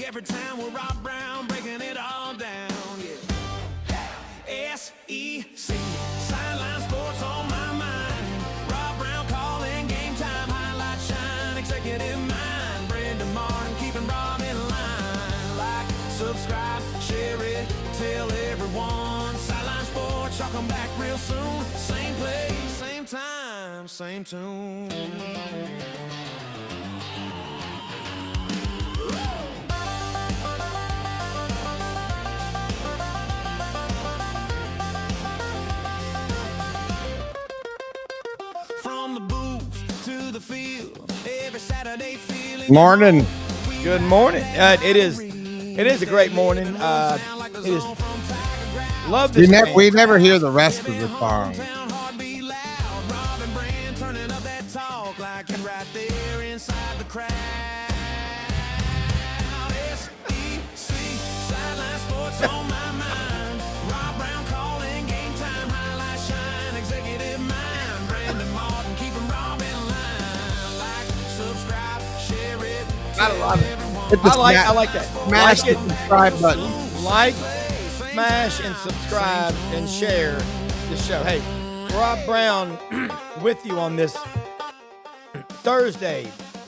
every time we're Rob Brown breaking it all down. Yeah. SEC, sideline sports on my mind. Rob Brown calling game time, highlight shine, executive mind. Brandon Martin keeping Rob in line. Like, subscribe, share it, tell everyone. Sideline sports, y'all come back real soon. Same place, same time, same tune. The field every Saturday feeling morning. Good morning. It is a great morning. It is. Love this. We never hear the rest of the song. I love it. I like that. Smash the subscribe button. Like, smash, and subscribe and share the show. Hey, Rob Brown with you on this Thursday,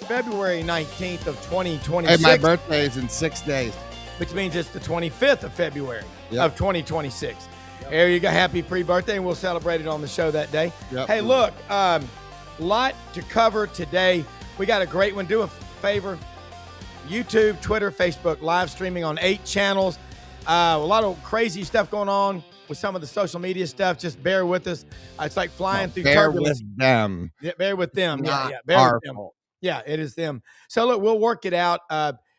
February 19th of 2026. Hey, my birthday is in 6 days. Which means it's the 25th of February of 2026. There you go. Happy pre-birthday, and we'll celebrate it on the show that day. Yep. Hey, look, lot to cover today. We got a great one. Do a favor. YouTube, Twitter, Facebook, live streaming on 8 channels. A lot of crazy stuff going on with some of the social media stuff. Just bear with us. It's like flying through turbulence. With them. Yeah, bear with them. Not bear with them. Yeah, it is them. So look, we'll work it out.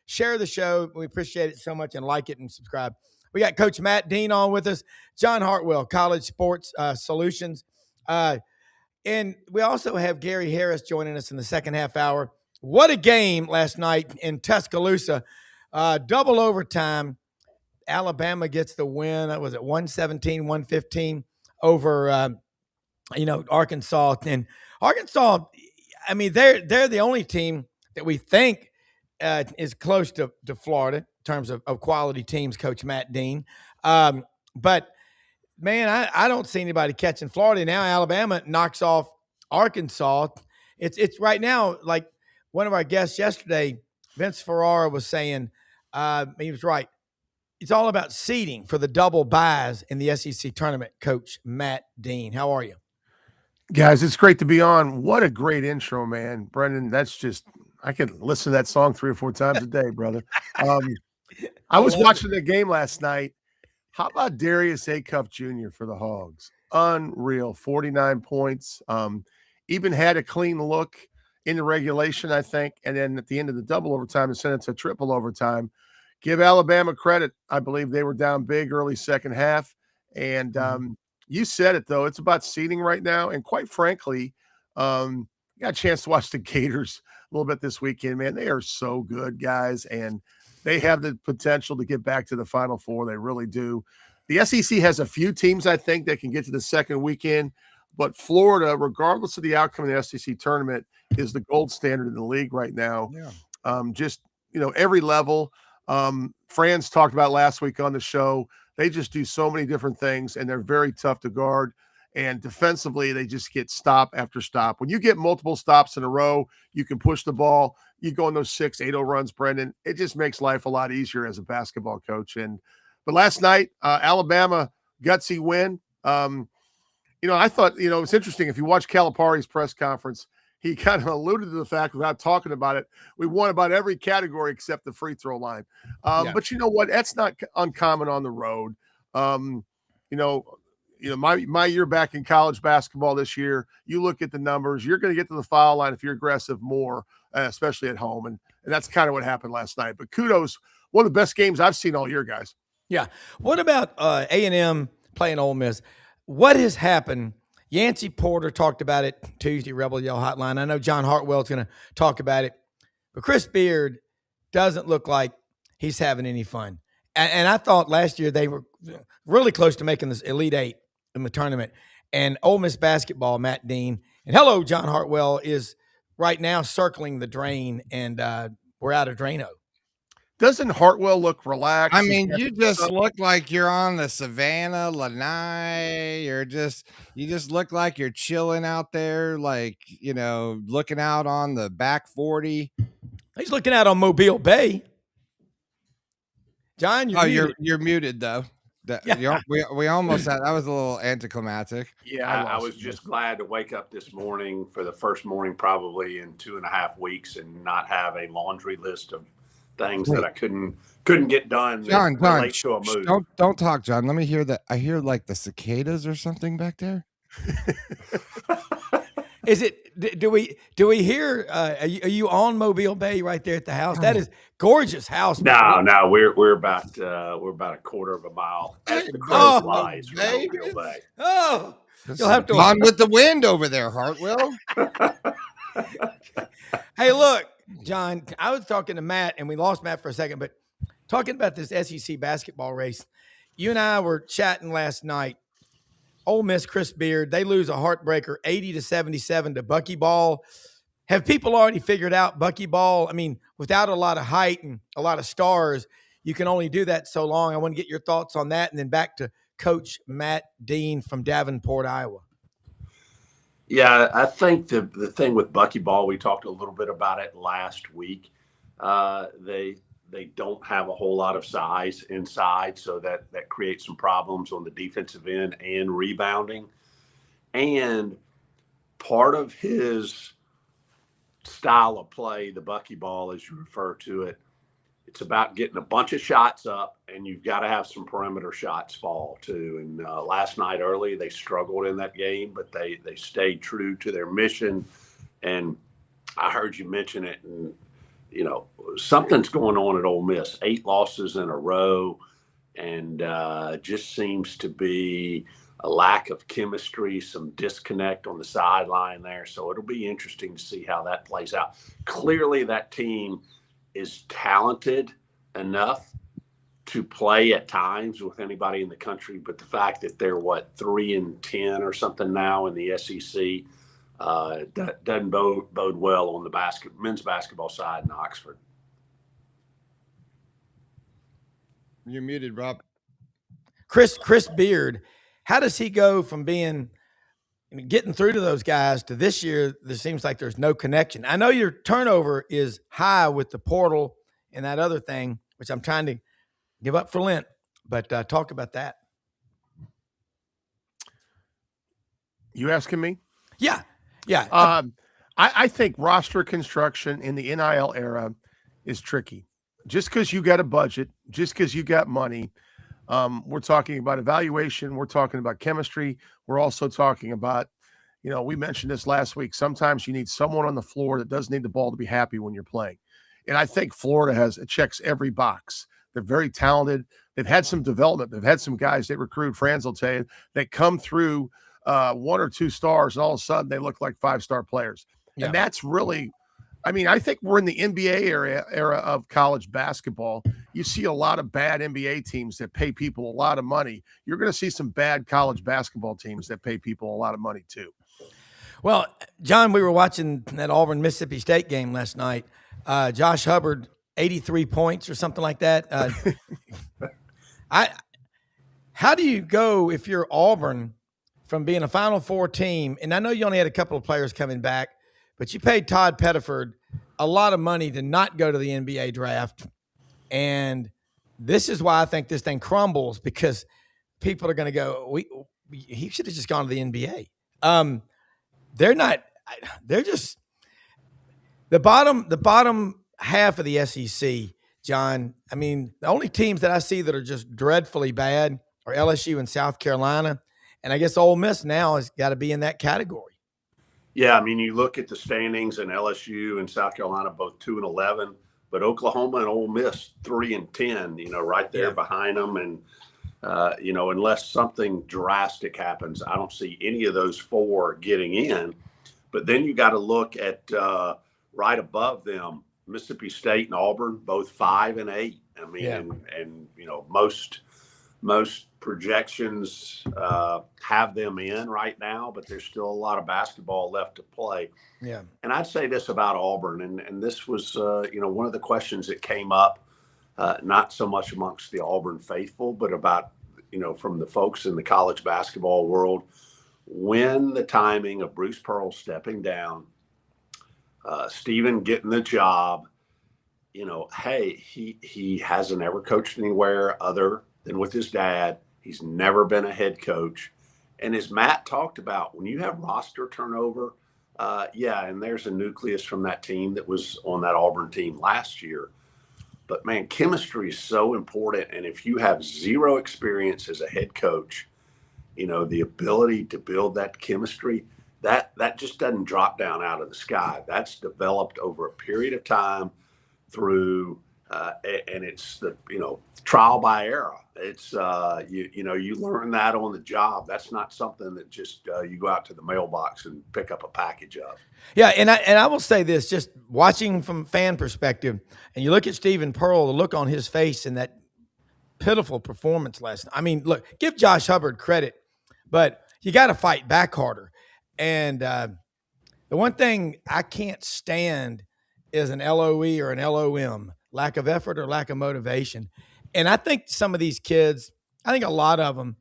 Share the show. We appreciate it so much, and like it and subscribe. We got Coach Matt Dean on with us. John Hartwell, College Sports Solutions. And we also have Gary Harris joining us in the second half hour. What a game last night in Tuscaloosa. Double overtime. Alabama gets the win. Was it 117-115 over, Arkansas? And Arkansas, I mean, they're the only team that we think is close to Florida in terms of quality teams, Coach Matt Dean. But, man, I don't see anybody catching Florida. Now Alabama knocks off Arkansas. It's right now like, one of our guests yesterday, Vince Ferrara, was saying, he was right. It's all about seeding for the double buys in the SEC tournament, Coach Matt Dean. How are you? Guys, it's great to be on. What a great intro, man. Brendan, that's just, I could listen to that song 3 or 4 times a day, brother. I was watching the game last night. How about Darius Acuff Jr. for the Hogs? Unreal, 49 points. Even had a clean look in the regulation, I think, and then at the end of the double overtime, and sent it to triple overtime. Give Alabama credit. I believe they were down big early second half. And you said it, though. It's about seeding right now. And quite frankly, got a chance to watch the Gators a little bit this weekend, man. They are so good, guys, and they have the potential to get back to the Final Four. They really do. The SEC has a few teams, I think, that can get to the second weekend. But Florida, regardless of the outcome of the SEC tournament, is the gold standard in the league right now. Yeah. Every level. Franz talked about last week on the show. They just do so many different things, and they're very tough to guard. And defensively, they just get stop after stop. When you get multiple stops in a row, you can push the ball. You go on those 6-8-0 runs, Brendan. It just makes life a lot easier as a basketball coach. But last night, Alabama, gutsy win. I thought, it's interesting. If you watch Calipari's press conference, he kind of alluded to the fact, without talking about it, we won about every category except the free throw line. But you know what? That's not uncommon on the road. My year back in college basketball this year, you look at the numbers, you're going to get to the foul line if you're aggressive more, especially at home. And that's kind of what happened last night. But kudos, one of the best games I've seen all year, guys. Yeah. What about A&M playing Ole Miss? What has happened? Yancey Porter talked about it Tuesday, Rebel Yell Hotline. I know John Hartwell is going to talk about it. But Chris Beard doesn't look like he's having any fun. And I thought last year they were really close to making this Elite Eight in the tournament. And Ole Miss basketball, Matt Dean, and hello, John Hartwell, is right now circling the drain, and we're out of Drano. Doesn't Hartwell look relaxed? I He's mean, got you the just sun- look like you're on the Savannah, Lanai. You just look like you're chilling out there, like, looking out on the back 40. He's looking out on Mobile Bay. John, you're Oh, muted. you're muted though. Yeah. We almost had that was a little anticlimactic. Yeah, I was just glad to wake up this morning for the first morning probably in 2.5 weeks and not have a laundry list of things that I couldn't get done. John, that relate to a move. don't talk, John. Let me hear that. I hear like the cicadas or something back there. Is it? Do we hear? Are you on Mobile Bay right there at the house? That is gorgeous house. No, we're about a quarter of a mile as the crow flies from Mobile Bay. Oh, you'll have to on with the wind over there, Hartwell. Hey, look, John. I was talking to Matt, and we lost Matt for a second, but talking about this SEC basketball race, you and I were chatting last night. Ole Miss, Chris Beard, they lose a heartbreaker 80-77 to Buckyball. Have people already figured out Buckyball? I mean, without a lot of height and a lot of stars, you can only do that so long. I want to get your thoughts on that, and then back to Coach Matt Dean from Davenport, Iowa. Yeah, I think the thing with Buckyball, we talked a little bit about it last week. They don't have a whole lot of size inside, so that creates some problems on the defensive end and rebounding. And part of his style of play, the Buckyball, as you refer to it, it's about getting a bunch of shots up, and you've got to have some perimeter shots fall too. And last night early, they struggled in that game, but they stayed true to their mission. And I heard you mention it, and something's going on at Ole Miss. 8 losses in a row, and just seems to be a lack of chemistry, some disconnect on the sideline there. So it'll be interesting to see how that plays out. Clearly, that team is talented enough to play at times with anybody in the country, but the fact that they're 3-10 or something now in the SEC doesn't bode well on the men's basketball side in Oxford. You're muted, Rob. Chris Beard, how does he go from getting through to those guys to this year? There seems like there's no connection. I know your turnover is high with the portal and that other thing, which I'm trying to give up for Lent, but talk about that. You asking me? Yeah. Yeah. I think roster construction in the NIL era is tricky. Just because you got a budget, just because you got money, we're talking about evaluation. We're talking about chemistry. We're also talking about, we mentioned this last week. Sometimes you need someone on the floor that doesn't need the ball to be happy when you're playing. And I think Florida checks every box. They're very talented. They've had some development. They've had some guys they recruit, Franz will tell you, that come through 1 or 2 stars, and all of a sudden they look like 5-star players. Yeah. And that's really, I think we're in the NBA era of college basketball. You see a lot of bad NBA teams that pay people a lot of money. You're going to see some bad college basketball teams that pay people a lot of money too. Well, John, we were watching that Auburn-Mississippi State game last night. Josh Hubbard, 83 points or something like that. How do you go if you're Auburn from being a Final Four team? And I know you only had a couple of players coming back, but you paid Todd Pettiford a lot of money to not go to the NBA draft. And this is why I think this thing crumbles, because people are going to go, he should have just gone to the NBA. They're just the bottom half of the SEC, John. The only teams that I see that are just dreadfully bad are LSU and South Carolina. And I guess Ole Miss now has got to be in that category. Yeah, you look at the standings, and LSU and South Carolina both 2-11, but Oklahoma and Ole Miss 3-10. Right there behind them, and unless something drastic happens, I don't see any of those 4 getting in. But then you got to look at right above them, Mississippi State and Auburn, both 5 and 8. And most projections have them in right now, but there's still a lot of basketball left to play. Yeah. And I'd say this about Auburn, and this was one of the questions that came up not so much amongst the Auburn faithful, but about, from the folks in the college basketball world, when the timing of Bruce Pearl stepping down, Stephen getting the job, hey, he hasn't ever coached anywhere other than with his dad. He's never been a head coach. And as Matt talked about, when you have roster turnover, and there's a nucleus from that team that was on that Auburn team last year. But, man, chemistry is so important. And if you have zero experience as a head coach, the ability to build that chemistry, that just doesn't drop down out of the sky. That's developed over a period of time through and it's the trial by error. It's you learn that on the job. That's not something that just you go out to the mailbox and pick up a package of. Yeah, and I will say this, just watching from fan perspective, and you look at Stephen Pearl, the look on his face in that pitiful performance last night. I mean, look, give Josh Hubbard credit, but you got to fight back harder. And the one thing I can't stand is an LOE or an LOM, lack of effort or lack of motivation. And I think some of these kids, I think a lot of them,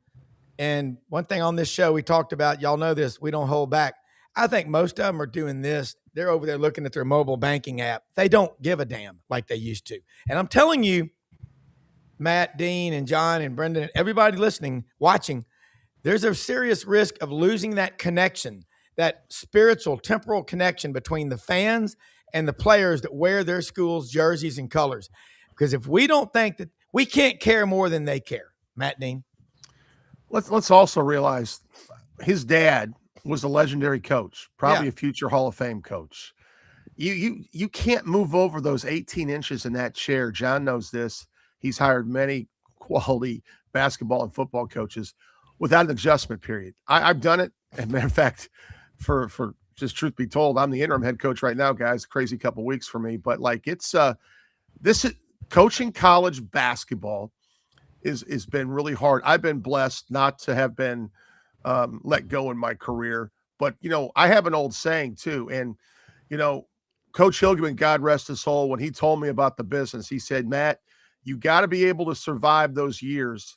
and one thing on this show we talked about, y'all know this, we don't hold back. I think most of them are doing this. They're over there looking at their mobile banking app. They don't give a damn like they used to. And I'm telling you, Matt, Dean, and John, and Brendan, and everybody listening, watching, there's a serious risk of losing that connection, that spiritual, temporal connection between the fans and the players that wear their school's jerseys and colors. Because if we don't think that, we can't care more than they care. Matt, Dean. Let's also realize his dad was a legendary coach, probably a future Hall of Fame coach. You can't move over those 18 inches in that chair. John knows this. He's hired many quality basketball and football coaches without an adjustment period. I've done it. As a matter of fact, for just truth be told, I'm the interim head coach right now, guys. Crazy couple weeks for me, but this is coaching college basketball is been really hard. I've been blessed not to have been let go in my career, but I have an old saying too, and Coach Hilgeman, God rest his soul, when he told me about the business, he said, Matt, you got to be able to survive those years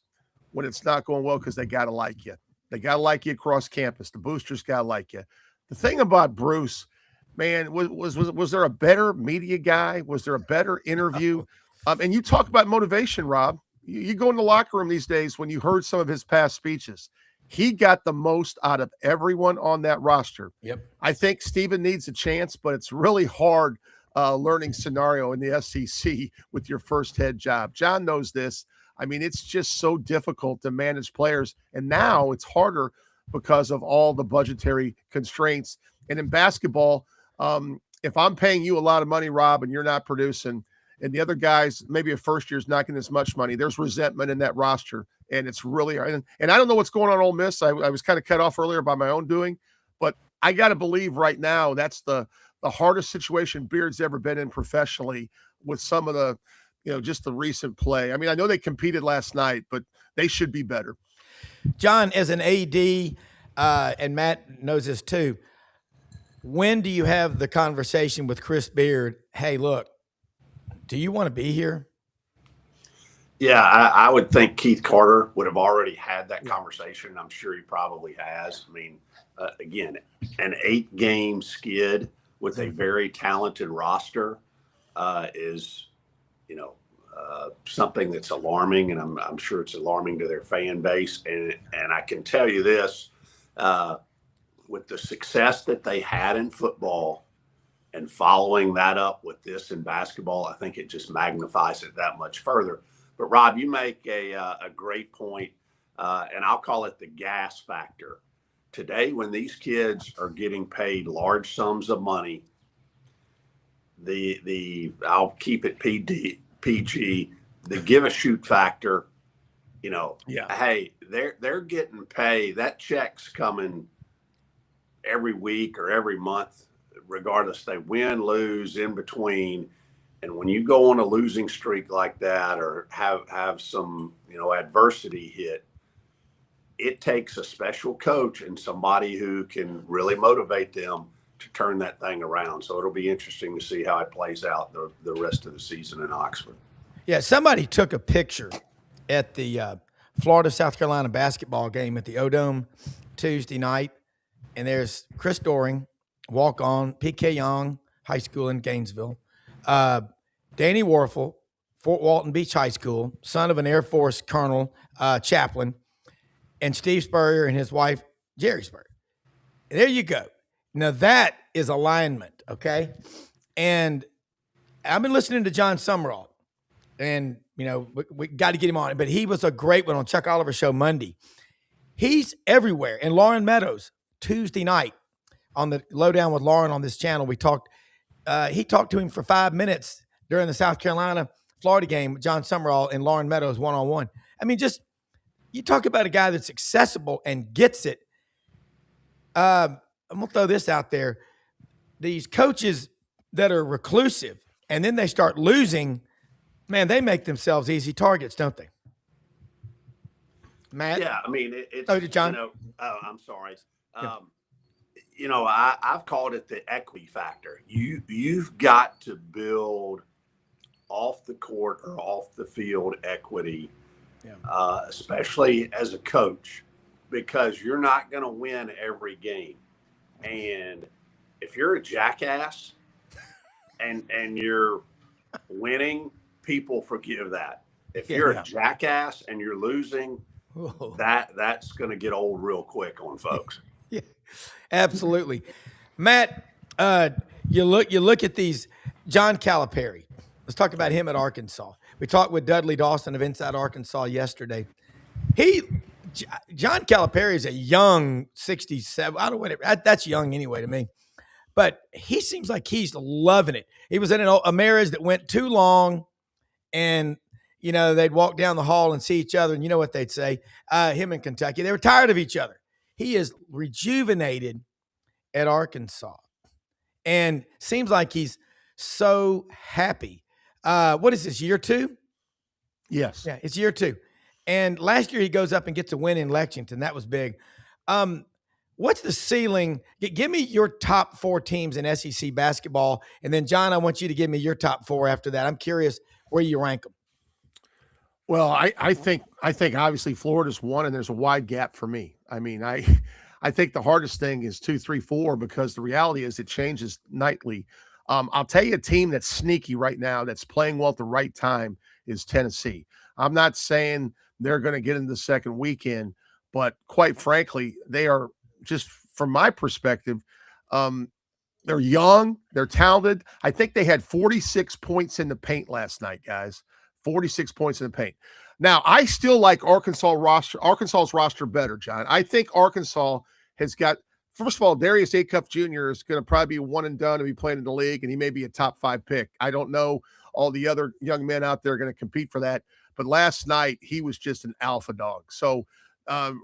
when it's not going well, because they got to like you. They got to like you across campus. The boosters got to like you. The thing about Bruce, man, was there a better media guy? Was there a better interview? And you talk about motivation, Rob. You go in the locker room these days when you heard some of his past speeches. He got the most out of everyone on that roster. Yep. I think Stephen needs a chance, but it's really hard learning scenario in the SEC with your first head job. John knows this. I mean, it's just so difficult to manage players. And now it's harder because of all the budgetary constraints. And in basketball, if I'm paying you a lot of money, Rob, and you're not producing, and the other guys, maybe a first year's not getting as much money, there's resentment in that roster. And it's really hard. And I don't know what's going on at Ole Miss. I was kind of cut off earlier by my own doing, but I got to believe right now that's the hardest situation Beard's ever been in professionally, with some of the, just the recent play. I mean, I know they competed last night, but they should be better. John, as an AD, and Matt knows this too, when do you have the conversation with Chris Beard? Hey, look, do you want to be here? Yeah, I would think Keith Carter would have already had that conversation. I'm sure he probably has. I mean, again, an 8-game skid with a very talented roster is, something that's alarming, and I'm sure it's alarming to their fan base. And I can tell you this, with the success that they had in football and following that up with this in basketball, I think it just magnifies it that much further. But Rob, you make a great point, and I'll call it the gas factor. Today, when these kids are getting paid large sums of money, I'll keep it PG, the give a shoot factor, hey, they're getting paid. That check's coming every week or every month, regardless they win, lose, in between. And when you go on a losing streak like that, or have some, adversity hit, it takes a special coach and somebody who can really motivate them to turn that thing around. So it'll be interesting to see how it plays out the rest of the season in Oxford. Yeah, somebody took a picture at the Florida-South Carolina basketball game at the O-Dome Tuesday night, and there's Chris Doring, walk-on, PK Young, high school in Gainesville, Danny Warfel, Fort Walton Beach High School, son of an Air Force colonel, chaplain, and Steve Spurrier and his wife, Jerry Spurrier. There you go. Now that is alignment, okay? And I've been listening to John Summerall, and we got to get him on it. But he was a great one on Chuck Oliver's show Monday. He's everywhere. And Lauren Meadows, Tuesday night on the Lowdown with Lauren on this channel, we talked. He talked to him for 5 minutes during the South Carolina Florida game with John Summerall and Lauren Meadows one-on-one. I mean, just you talk about a guy that's accessible and gets it. I'm gonna throw this out there. These coaches that are reclusive and then they start losing, man, they make themselves easy targets, don't they? Matt? Yeah, I mean, it's. Oh, John? I'm sorry. Yeah. I've called it the equity factor. You've got to build off the court or off the field equity, especially as a coach, because you're not going to win every game. And if you're a jackass and you're winning, people forgive that. If you're a jackass and you're losing, that's going to get old real quick on folks. Yeah, absolutely. Matt, you look at these. John Calipari. Let's talk about him at Arkansas. We talked with Dudley Dawson of Inside Arkansas yesterday. John Calipari is a young 67. I don't know whatever. That's young anyway to me. But he seems like he's loving it. He was in a marriage that went too long, and they'd walk down the hall and see each other, and you know what they'd say? Him in Kentucky, they were tired of each other. He is rejuvenated at Arkansas, and seems like he's so happy. What is this, year 2? Yes. Yeah, it's year 2. And last year he goes up and gets a win in Lexington. That was big. What's the ceiling? Give me your top 4 teams in SEC basketball. And then, John, I want you to give me your top 4 after that. I'm curious where you rank them. Well, I think obviously Florida's 1, and there's a wide gap for me. I mean, I think the hardest thing is 2, 3, 4, because the reality is it changes nightly. I'll tell you a team that's sneaky right now, that's playing well at the right time, is Tennessee. I'm not saying they're going to get into the second weekend, but quite frankly, they are, just from my perspective, they're young, they're talented. I think they had 46 points in the paint last night, guys. 46 points in the paint. Now, I still like Arkansas's roster better, John. I think Arkansas has got, first of all, Darius Acuff Jr. is going to probably be one and done and be playing in the league, and he may be a top 5 pick. I don't know all the other young men out there are going to compete for that. But last night, he was just an alpha dog. So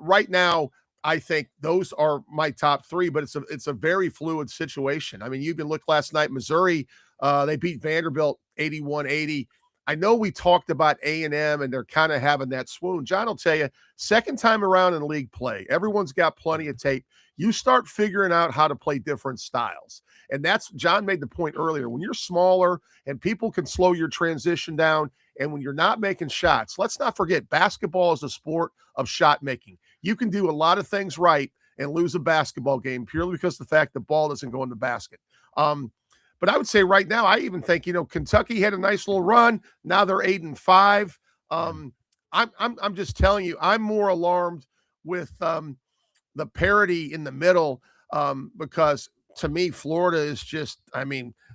right now, I think those are my top 3, but it's a very fluid situation. I mean, you can look last night, Missouri, they beat Vanderbilt 81-80. I know we talked about A&M, and they're kind of having that swoon. John will tell you, second time around in league play, everyone's got plenty of tape. You start figuring out how to play different styles. And that's, John made the point earlier, when you're smaller and people can slow your transition down, and when you're not making shots, let's not forget, basketball is a sport of shot making. You can do a lot of things right and lose a basketball game purely because of the fact the ball doesn't go in the basket. But I would say right now, I even think, Kentucky had a nice little run. Now they're 8-5. I'm just telling you, I'm more alarmed with the parity in the middle because to me, Florida is just,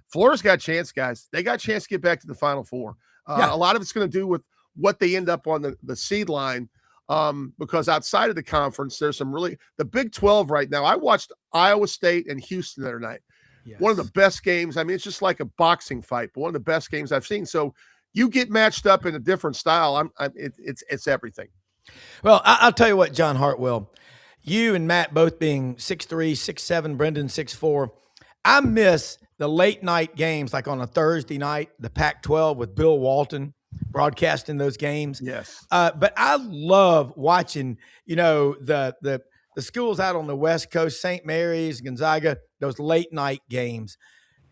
Florida's got a chance, guys. They got a chance to get back to the Final Four. A lot of it's going to do with what they end up on the seed line because outside of the conference, there's some really – the Big 12 right now, I watched Iowa State and Houston the other night. Yes. One of the best games. I mean, it's just like a boxing fight, but one of the best games I've seen. So you get matched up in a different style. It's everything. Well, I'll tell you what, John Hartwell, you and Matt both being 6'3", 6'7", Brendan 6'4", I miss the late night games like on a Thursday night, the Pac-12 with Bill Walton broadcasting those games. Yes. But I love watching, the schools out on the West Coast, St. Mary's, Gonzaga, those late night games.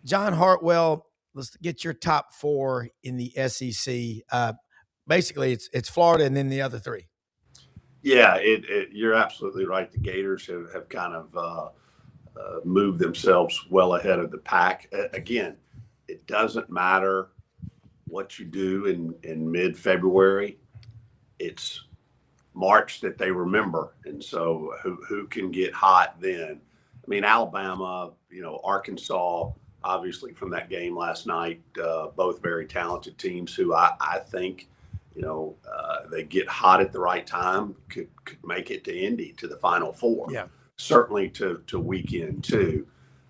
John Hartwell, let's get your top 4 in the SEC. Basically, it's Florida and then the other 3. Yeah, you're absolutely right. The Gators have kind of moved themselves well ahead of the pack. Again, it doesn't matter what you do in mid-February. It's March that they remember. And so who can get hot then? I mean, Alabama, Arkansas, obviously from that game last night, both very talented teams who I think, they get hot at the right time, could make it to Indy, to the Final Four. Yeah. Certainly to weekend too.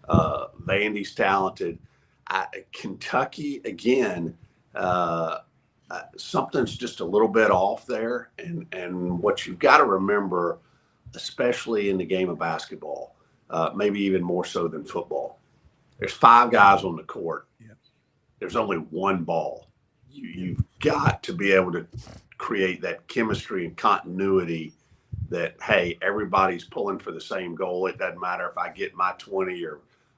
Vandy's talented. Kentucky, again, something's just a little bit off there. And what you've got to remember, especially in the game of basketball, maybe even more so than football, there's 5 guys on the court. Yeah. There's only one ball. You've got to be able to create that chemistry and continuity that, hey, everybody's pulling for the same goal. It doesn't matter if I get my 20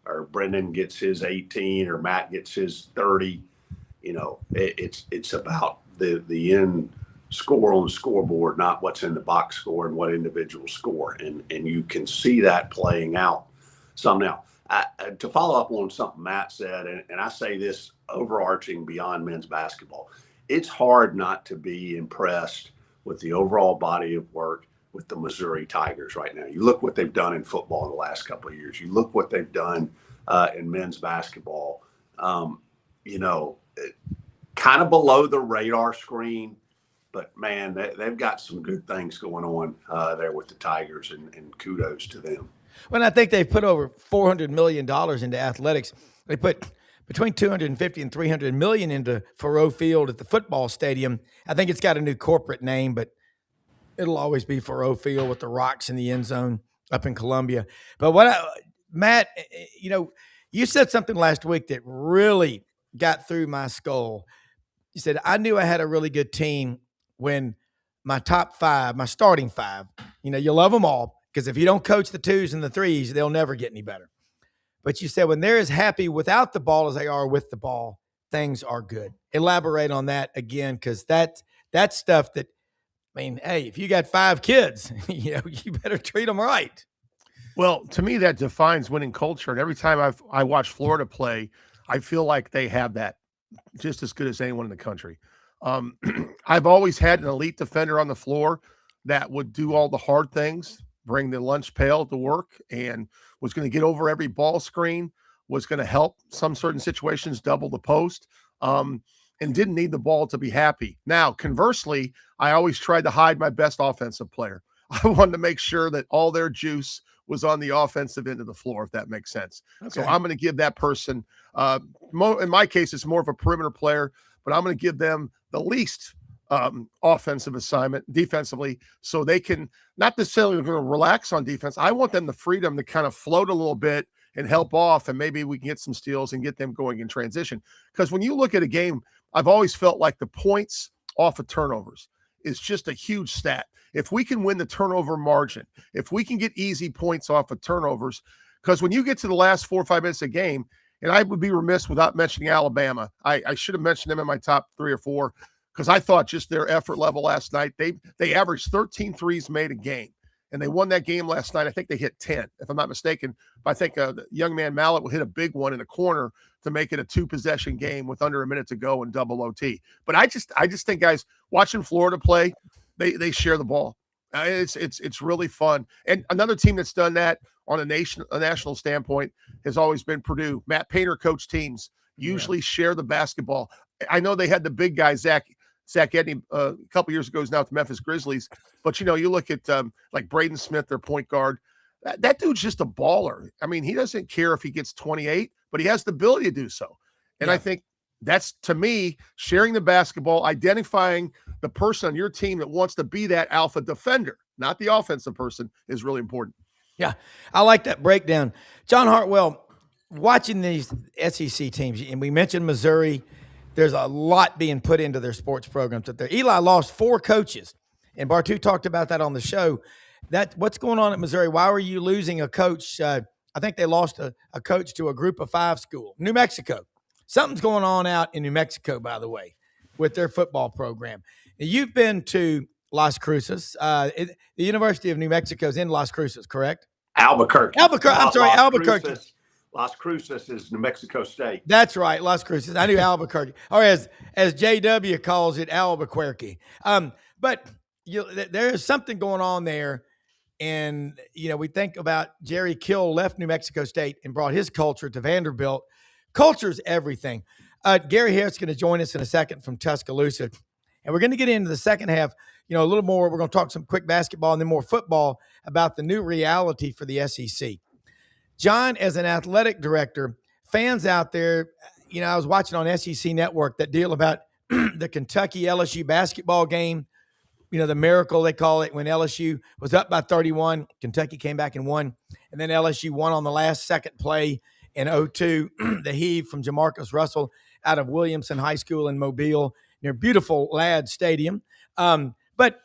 or Brendan gets his 18 or Matt gets his 30. It's about the end score on the scoreboard, not what's in the box score and what individuals score. And you can see that playing out some now. To follow up on something Matt said, and I say this overarching beyond men's basketball, it's hard not to be impressed with the overall body of work with the Missouri Tigers right now. You look what they've done in football in the last couple of years. You look what they've done in men's basketball. Kind of below the radar screen, but man, they've got some good things going on there with the Tigers, and kudos to them. Well, I think they've put over $400 million into athletics. They put between $250 and $300 million into Faurot Field at the football stadium. I think it's got a new corporate name, but it'll always be Faurot Field with the rocks in the end zone up in Columbia. But Matt, you said something last week that really got through my skull. You said, I knew I had a really good team when my top 5, my starting 5, you love them all, because if you don't coach the 2s and the 3s, they'll never get any better. But you said when they're as happy without the ball as they are with the ball, things are good. Elaborate on that again, because that's stuff that, hey, if you got 5 kids, you better treat them right. Well, to me, that defines winning culture. And every time I watch Florida play, I feel like they have that just as good as anyone in the country. I've always had an elite defender on the floor that would do all the hard things, bring the lunch pail to work, and was going to get over every ball screen, was going to help some certain situations double the post, and didn't need the ball to be happy. Now, conversely, I always tried to hide my best offensive player. I wanted to make sure that all their juice was on the offensive end of the floor, if that makes sense. Okay. So I'm going to give that person, in my case, it's more of a perimeter player, but I'm going to give them the least offensive assignment defensively, so they can not necessarily going to relax on defense. I want them the freedom to kind of float a little bit and help off, and maybe we can get some steals and get them going in transition. Because when you look at a game, I've always felt like the points off of turnovers is just a huge stat. If we can win the turnover margin, if we can get easy points off of turnovers, because when you get to the last 4 or 5 minutes of the game, and I would be remiss without mentioning Alabama. I should have mentioned them in my top 3 or 4, because I thought just their effort level last night, they averaged 13 threes made a game, and they won that game last night. I think they hit 10, if I'm not mistaken. But I think the young man Mallet will hit a big one in the corner to make it a 2-possession game with under a minute to go in double OT. But I just think, guys, watching Florida play, they share the ball. It's really fun. And another team that's done that on a national standpoint has always been Purdue. Matt Painter coached teams usually share the basketball. I know they had the big guy, Zach Edney, a couple years ago, is now with the Memphis Grizzlies. But, you look at like Braden Smith, their point guard. That dude's just a baller. I mean, he doesn't care if he gets 28, but he has the ability to do so. And I think that's, to me, sharing the basketball, identifying the person on your team that wants to be that alpha defender, not the offensive person, is really important. Yeah, I like that breakdown. John Hartwell, watching these SEC teams, and we mentioned Missouri, there's a lot being put into their sports programs up there. Eli lost 4 coaches, and Bartu talked about that on the show. What's going on at Missouri? Why were you losing a coach? I think they lost a coach to a group of 5 school, New Mexico. Something's going on out in New Mexico, by the way, with their football program. Now, you've been to Las Cruces. The University of New Mexico is in Las Cruces, correct? Albuquerque. I'm sorry, Albuquerque. Las Cruces is New Mexico State. That's right, Las Cruces. I knew Albuquerque, or as JW calls it, Albuquerque. But there's something going on there, and we think about Jerry Kill left New Mexico State and brought his culture to Vanderbilt. Culture's everything. Gary Harris is going to join us in a second from Tuscaloosa, and we're going to get into the second half. A little more. We're going to talk some quick basketball and then more football about the new reality for the SEC. John, as an athletic director, fans out there, I was watching on SEC Network that deal about the Kentucky LSU basketball game, the miracle they call it, when LSU was up by 31, Kentucky came back and won, and then LSU won on the last second play in 0-2, the heave from Jamarcus Russell out of Williamson High School in Mobile, near beautiful Ladd Stadium. But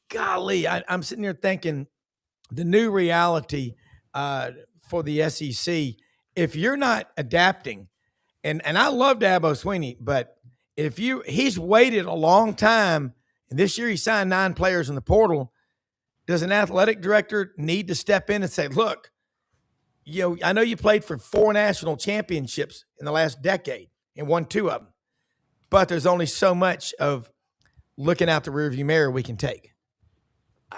golly, I'm sitting here thinking the new reality for the SEC, if you're not adapting, and I love Dabo Swinney, but he's waited a long time, and this year he signed 9 players in the portal. Does an athletic director need to step in and say, look, I know you played for 4 national championships in the last decade and won 2 of them, but there's only so much of looking out the rearview mirror we can take.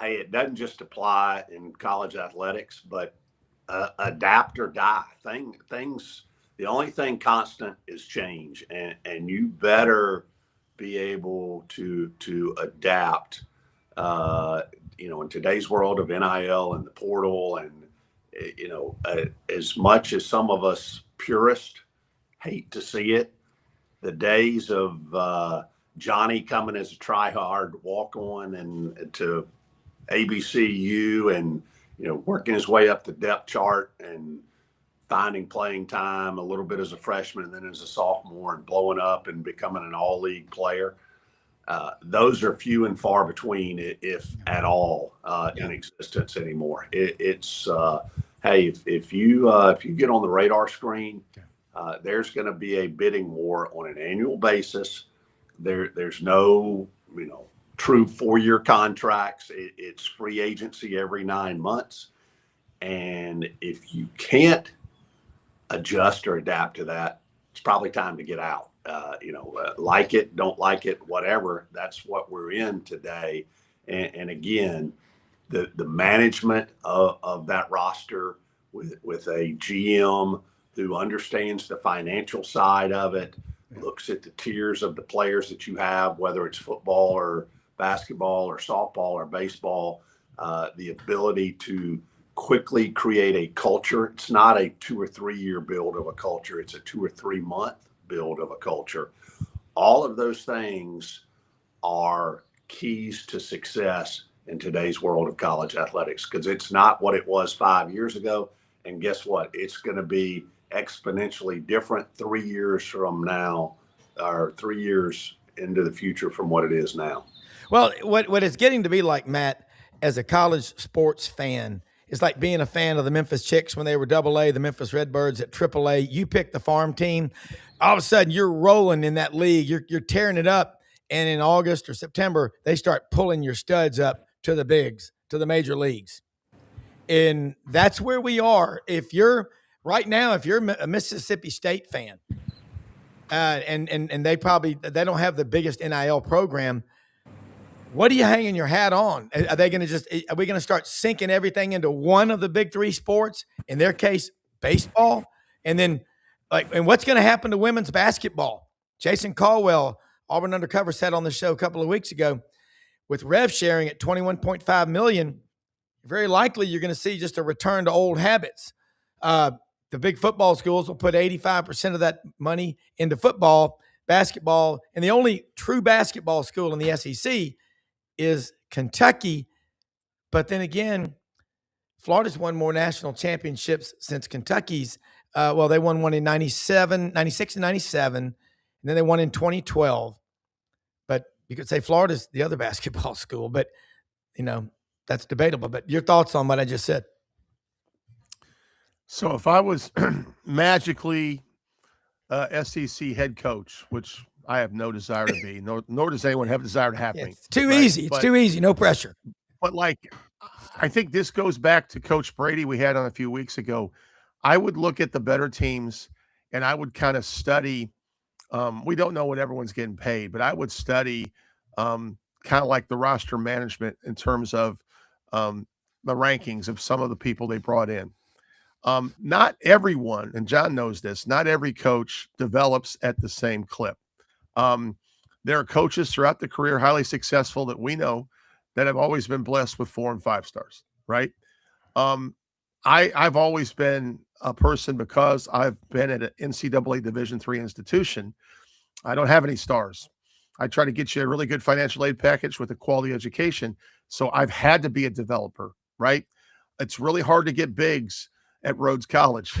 Hey, it doesn't just apply in college athletics, but adapt or die. Things. The only thing constant is change, and you better be able to adapt. In today's world of NIL and the portal, and as much as some of us purists hate to see it, the days of Johnny coming as a try-hard walk-on and to ABCU and working his way up the depth chart and finding playing time a little bit as a freshman and then as a sophomore and blowing up and becoming an all-league player. Those are few and far between, if at all, in existence anymore. It's hey, if you get on the radar screen, there's going to be a bidding war on an annual basis. There's no true 4-year contracts. It's free agency every 9 months. And if you can't adjust or adapt to that, it's probably time to get out. Like it, don't like it, whatever. That's what we're in today. And again, the management of that roster with a GM who understands the financial side of it, looks at the tiers of the players that you have, whether it's football or basketball or softball or baseball, the ability to quickly create a culture. It's not a 2 or 3 year build of a culture. It's a 2 or 3 month build of a culture. All of those things are keys to success in today's world of college athletics, because it's not what it was 5 years ago. And guess what? It's going to be exponentially different 3 years from now, or 3 years into the future from what it is now. Well, what it's getting to be like, Matt, as a college sports fan, it's like being a fan of the Memphis Chicks when they were AA, the Memphis Redbirds at AAA. You pick the farm team. All of a sudden, you're rolling in that league. You're tearing it up. And in August or September, they start pulling your studs up to the bigs, to the major leagues. And that's where we are. If you're a Mississippi State fan, and they don't have the biggest NIL program, what are you hanging your hat on? Are we going to start sinking everything into one of the big 3 sports? In their case, baseball. And then and what's going to happen to women's basketball? Jason Caldwell, Auburn Undercover, said on the show a couple of weeks ago, with rev sharing at $21.5 million, very likely you're going to see just a return to old habits. The big football schools will put 85% of that money into football, basketball, and the only true basketball school in the SEC is Kentucky. But then again, Florida's won more national championships since Kentucky's. They won one in 96 and 97, and then they won in 2012. But you could say Florida's the other basketball school, but that's debatable. But your thoughts on what I just said? So if I was magically SEC head coach, which I have no desire to be, nor does anyone have a desire to have me. It's too right? easy. It's too easy. No pressure. But like, I think this goes back to Coach Brady we had on a few weeks ago. I would look at the better teams and I would kind of study. We don't know what everyone's getting paid, but I would study kind of like the roster management in terms of the rankings of some of the people they brought in. Not everyone, and John knows this, not every coach develops at the same clip. There are coaches throughout the career, highly successful that we know that have always been blessed with 4 and 5 stars, right? I've always been a person because I've been at an NCAA Division III institution. I don't have any stars. I try to get you a really good financial aid package with a quality education. So I've had to be a developer, right? It's really hard to get bigs at Rhodes College.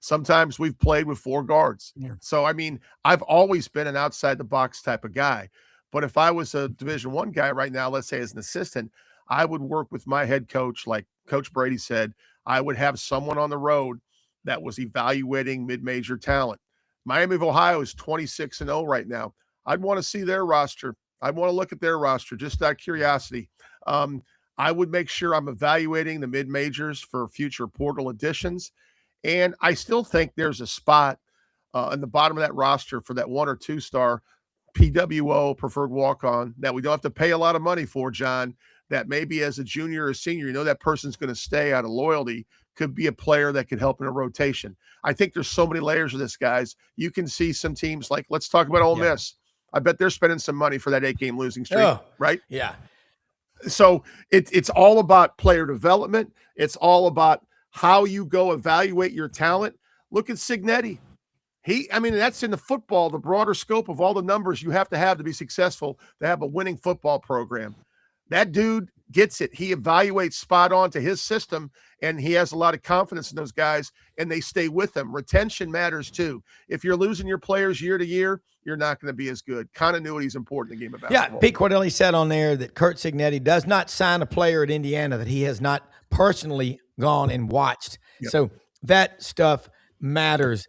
Sometimes we've played with 4 guards. Yeah. So, I mean, I've always been an outside the box type of guy. But if I was a Division I guy right now, let's say as an assistant, I would work with my head coach, like Coach Brady said. I would have someone on the road that was evaluating mid-major talent. Miami of Ohio is 26-0 right now. I'd want to see their roster. I'd want to look at their roster just out of curiosity. I would make sure I'm evaluating the mid-majors for future portal additions. And I still think there's a spot in the bottom of that roster for that 1 or 2 star PWO, preferred walk-on, that we don't have to pay a lot of money for, John, that maybe as a junior or senior, that person's going to stay out of loyalty, could be a player that could help in a rotation. I think there's so many layers of this, guys. You can see some teams like, let's talk about Ole Miss. I bet they're spending some money for that 8-game losing streak, right? Yeah. So it's all about player development. It's all about how you go evaluate your talent. Look at Signetti. That's in the football, the broader scope of all the numbers you have to be successful to have a winning football program. That dude gets it. He evaluates spot on to his system, and he has a lot of confidence in those guys, and they stay with him. Retention matters too. If you're losing your players year to year, you're not going to be as good. Continuity is important in the game of basketball. Yeah, Pete Cordelli said on there that Kurt Signetti does not sign a player at Indiana that he has not personally gone and watched. Yep. So that stuff matters.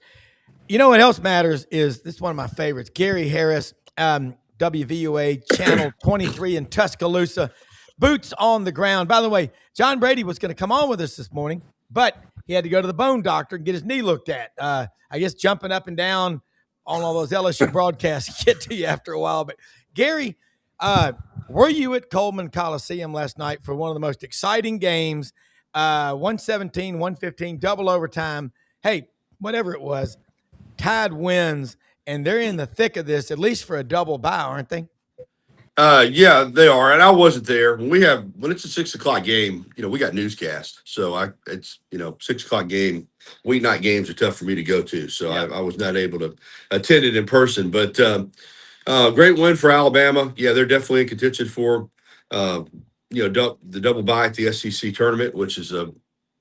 You know what else matters is, this is one of my favorites, Gary Harris, WVUA Channel 23 in Tuscaloosa, boots on the ground. By the way, John Brady was going to come on with us this morning, but he had to go to the bone doctor and get his knee looked at. I guess jumping up and down on all those LSU broadcasts get to you after a while. But Gary, were you at Coleman Coliseum last night for one of the most exciting games, 117, 115, double overtime? Hey, whatever it was, Tide wins, and they're in the thick of this, at least for a double bye, aren't they? Yeah, they are, and I wasn't there. When it's a 6:00 game, we got newscast, so it's 6:00 game. Weeknight games are tough for me to go to, so Yeah. I was not able to attend it in person. But great win for Alabama. Yeah, they're definitely in contention for the double bye at the SEC tournament, which is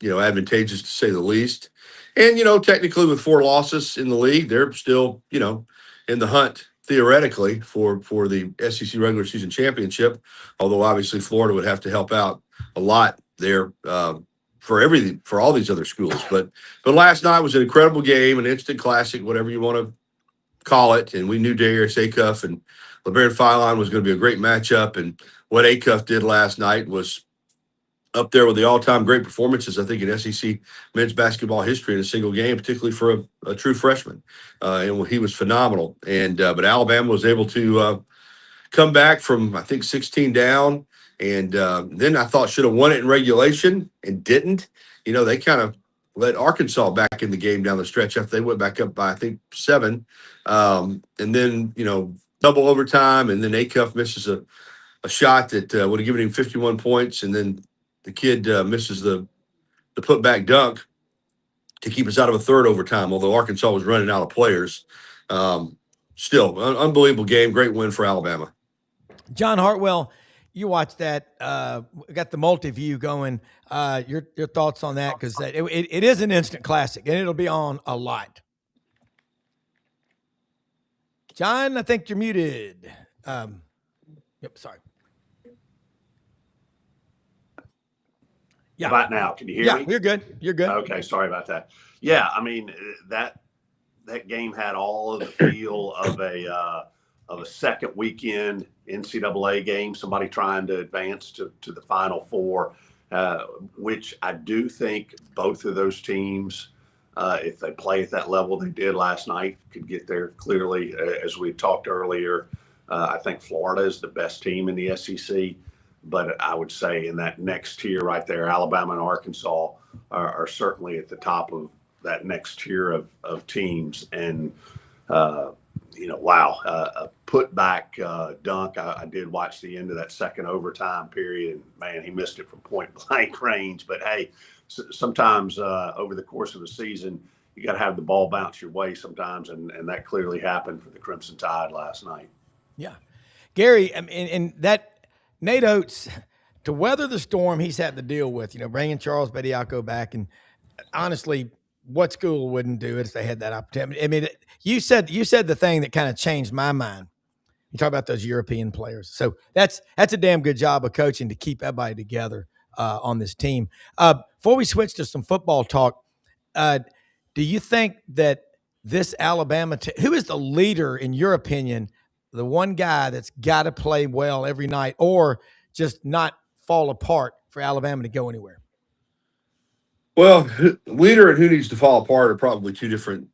advantageous to say the least. And technically with 4 losses in the league, they're still in the hunt theoretically for the SEC regular season championship. Although obviously Florida would have to help out a lot there for all these other schools. But last night was an incredible game, an instant classic, whatever you want to call it. And we knew Darius Acuff and LeBaron Philon was going to be a great matchup. And what Acuff did last night was up there with the all-time great performances, I think, in SEC men's basketball history in a single game, particularly for a true freshman. And he was phenomenal. And but Alabama was able to come back from, I think, 16 down. And then I thought should have won it in regulation and didn't. They kind of let Arkansas back in the game down the stretch after they went back up by, I think, 7. And then, double overtime. And then Acuff misses a shot that would have given him 51 points. And then the kid misses the putback dunk to keep us out of a third overtime, although Arkansas was running out of players. Still, unbelievable game. Great win for Alabama. John Hartwell, you watched that. Got the multi-view going. Your thoughts on that? Because it is an instant classic, and it'll be on a lot. John, I think you're muted. Yep, sorry. Yeah. How about now? Can you hear me? Yeah, you're good. You're good. Okay, sorry about that. Yeah, that that game had all of the feel of a second weekend NCAA game, somebody trying to advance to the Final Four, which I do think both of those teams, if they play at that level they did last night, could get there clearly. As we talked earlier, I think Florida is the best team in the SEC, but I would say in that next tier right there, Alabama and Arkansas are certainly at the top of that next tier of teams. And, wow, a putback dunk. I did watch the end of that second overtime period. And, man, he missed it from point blank range. But, hey, sometimes over the course of the season, you got to have the ball bounce your way sometimes. And that clearly happened for the Crimson Tide last night. Yeah. Gary, and that Nate Oates, to weather the storm he's had to deal with, bringing Charles Bediako back, and honestly, what school wouldn't do it if they had that opportunity? I mean, you said the thing that kind of changed my mind. You talk about those European players. So that's a damn good job of coaching to keep everybody together on this team. Before we switch to some football talk, do you think that this Alabama who is the leader, in your opinion, the one guy that's got to play well every night or just not fall apart for Alabama to go anywhere? Well, leader and who needs to fall apart are probably two different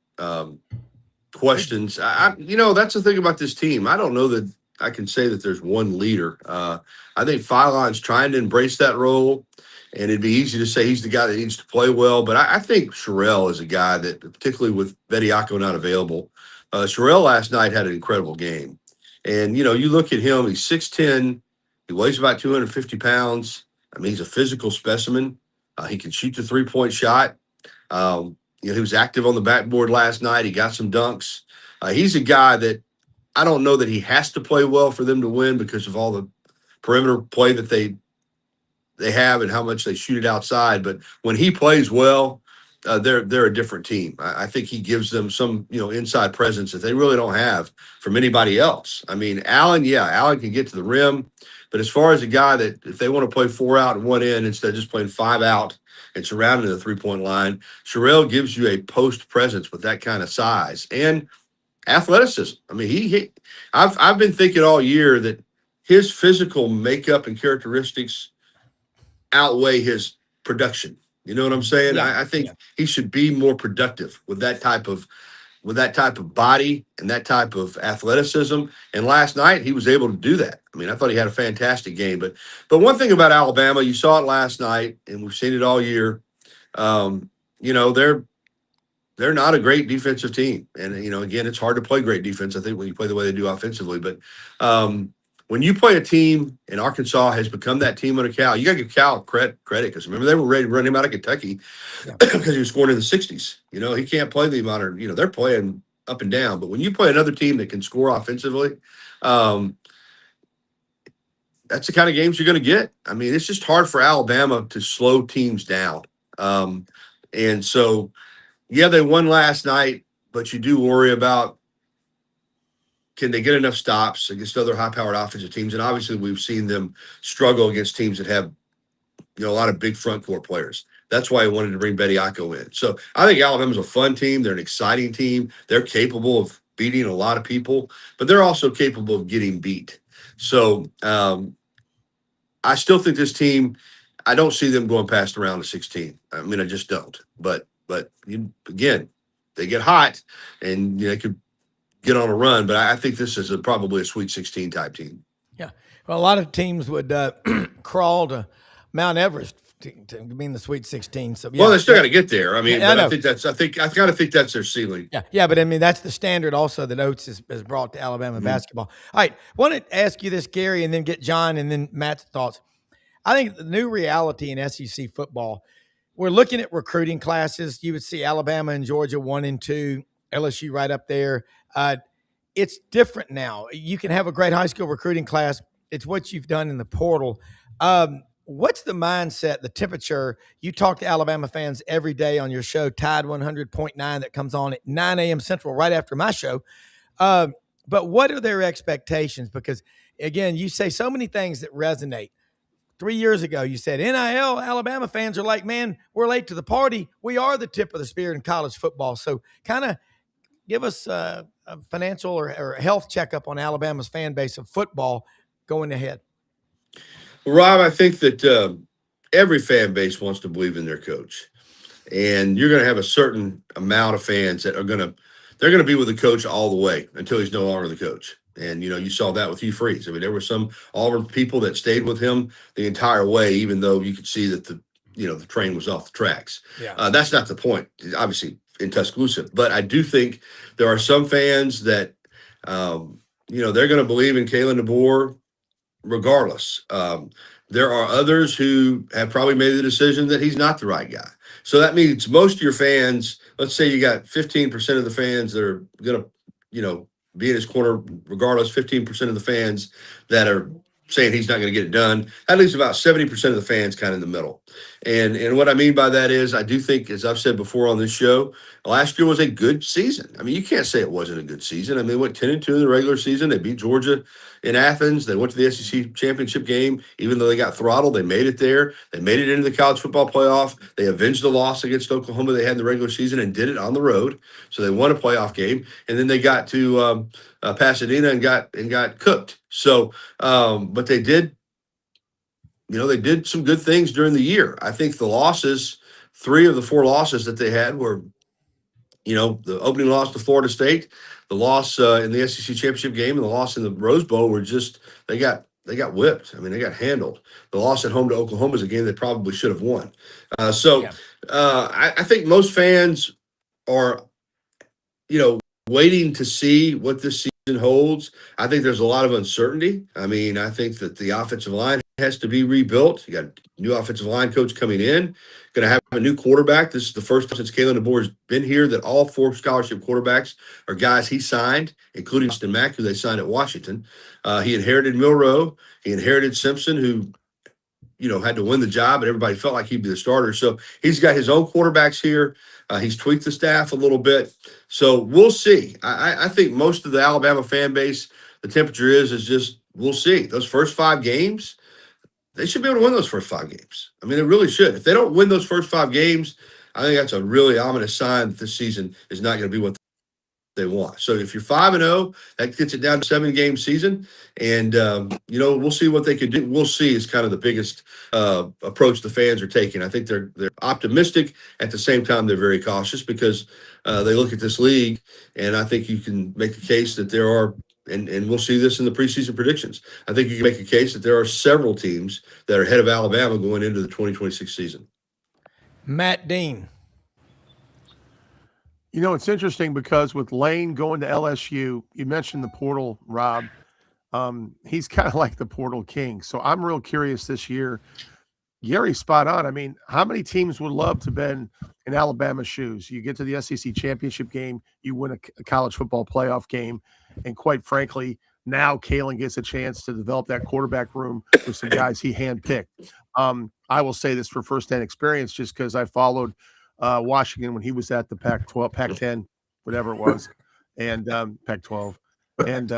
questions. That's the thing about this team. I don't know that I can say that there's one leader. I think Philon's trying to embrace that role, and it'd be easy to say he's the guy that needs to play well. But I think Sherrell is a guy that, particularly with Bediako not available, Sherrell last night had an incredible game. And, you look at him, he's 6'10", he weighs about 250 pounds. I mean, he's a physical specimen. He can shoot the three-point shot. He was active on the backboard last night. He got some dunks. He's a guy that I don't know that he has to play well for them to win because of all the perimeter play that they have and how much they shoot it outside. But when he plays well, they're a different team. I think he gives them some, inside presence that they really don't have from anybody else. I mean, Allen can get to the rim. But as far as a guy that if they want to play 4 out and 1 in instead of just playing 5 out and surrounding the 3-point line, Sherrell gives you a post presence with that kind of size and athleticism. I mean, I've been thinking all year that his physical makeup and characteristics outweigh his production. You know what I'm saying? Yeah. I think he should be more productive with that type of body and that type of athleticism. And last night he was able to do that. I mean, I thought he had a fantastic game. But one thing about Alabama, you saw it last night, and we've seen it all year. They're not a great defensive team. And, again, it's hard to play great defense, I think, when you play the way they do offensively. But when you play a team, and Arkansas has become that team under Cal, you got to give Cal credit because remember they were ready to run him out of Kentucky because he was scoring in the 60s. He can't play the amount of, they're playing up and down. But when you play another team that can score offensively, that's the kind of games you're going to get. I mean, it's just hard for Alabama to slow teams down. And so, they won last night, but you do worry about, can they get enough stops against other high-powered offensive teams? And obviously, we've seen them struggle against teams that have, a lot of big front court players. That's why I wanted to bring Bediako in. So I think Alabama's a fun team. They're an exciting team. They're capable of beating a lot of people, but they're also capable of getting beat. So I still think this team, I don't see them going past the round of 16. I mean, I just don't. But again, they get hot and they could get on a run, but I think this is probably a Sweet 16 type team. Yeah. Well, a lot of teams would crawl to Mount Everest to be in the Sweet 16. So well, they still got to get there. I mean, I think I kind of think that's their ceiling. Yeah. But I mean, that's the standard also that Oates has brought to Alabama basketball. All right. Want to ask you this, Gary, and then get John and then Matt's thoughts. I think the new reality in SEC football, we're looking at recruiting classes. You would see Alabama and Georgia 1 and 2, LSU right up there. It's different now. You can have a great high school recruiting class. It's what you've done in the portal. What's the mindset, the temperature? You talk to Alabama fans every day on your show, Tide 100.9, that comes on at 9 a.m. Central right after my show. But what are their expectations? Because, again, you say so many things that resonate. 3 years ago, you said, NIL, Alabama fans are like, man, we're late to the party. We are the tip of the spear in college football. So kind of give us a financial or health checkup on Alabama's fan base of football going ahead. Rob, I think that every fan base wants to believe in their coach, and you're going to have a certain amount of fans that they're going to be with the coach all the way until he's no longer the coach. And you saw that with Hugh Freeze. I mean, there were some Auburn people that stayed with him the entire way, even though you could see that the train was off the tracks. Yeah. That's not the point, obviously, in Tuscaloosa. But I do think there are some fans that they're going to believe in Kalen DeBoer regardless. There are others who have probably made the decision that he's not the right guy. So that means most of your fans, let's say you got 15% of the fans that are going to, be in his corner regardless, 15% of the fans that are saying he's not going to get it done. That leaves about 70% of the fans kind of in the middle. And what I mean by that is I do think, as I've said before on this show, last year was a good season. I mean, you can't say it wasn't a good season. I mean, they went 10-2 in the regular season. They beat Georgia in Athens. They went to the SEC championship game. Even though they got throttled, they made it there. They made it into the college football playoff. They avenged the loss against Oklahoma they had in the regular season and did it on the road. So they won a playoff game. And then they got to Pasadena and got cooked. So, but they did, they did some good things during the year. I think the losses, 3 of the 4 losses that they had were, the opening loss to Florida State, the loss in the SEC championship game, and the loss in the Rose Bowl were just they got whipped. I mean, they got handled. The loss at home to Oklahoma is a game they probably should have won. I think most fans are, waiting to see what this season holds. I think there's a lot of uncertainty. I mean, I think that the offensive line has to be rebuilt. You got a new offensive line coach coming in, going to have a new quarterback. This is the first time since Kalen DeBoer has been here that all 4 scholarship quarterbacks are guys he signed, including Austin Mack, who they signed at Washington. He inherited Milroe. He inherited Simpson, who had to win the job, and everybody felt like he'd be the starter. So he's got his own quarterbacks here. He's tweaked the staff a little bit. So we'll see. I think most of the Alabama fan base, the temperature is just we'll see. Those first 5 games, they should be able to win those first 5 games. I mean, they really should. If they don't win those first 5 games, I think that's a really ominous sign that this season is not going to be what they want. So if you're 5-0, that gets it down to 7-game season, and we'll see what they can do. We'll see is kind of the biggest approach the fans are taking. I think they're optimistic. At the same time, they're very cautious because they look at this league, and I think you can make a case that there are, and we'll see this in the preseason predictions. I think you can make a case that there are several teams that are ahead of Alabama going into the 2026 season. Matt Dean. It's interesting because with Lane going to LSU, you mentioned the portal, Rob. He's kind of like the portal king. So I'm real curious this year. Gary's spot on. I mean, how many teams would love to have been in Alabama's shoes? You get to the SEC championship game, you win a college football playoff game, and quite frankly, now Kalen gets a chance to develop that quarterback room with some guys he handpicked. I will say this for firsthand experience, just because I followed Washington when he was at the Pac-12, Pac-10, whatever it was, and Pac-12, and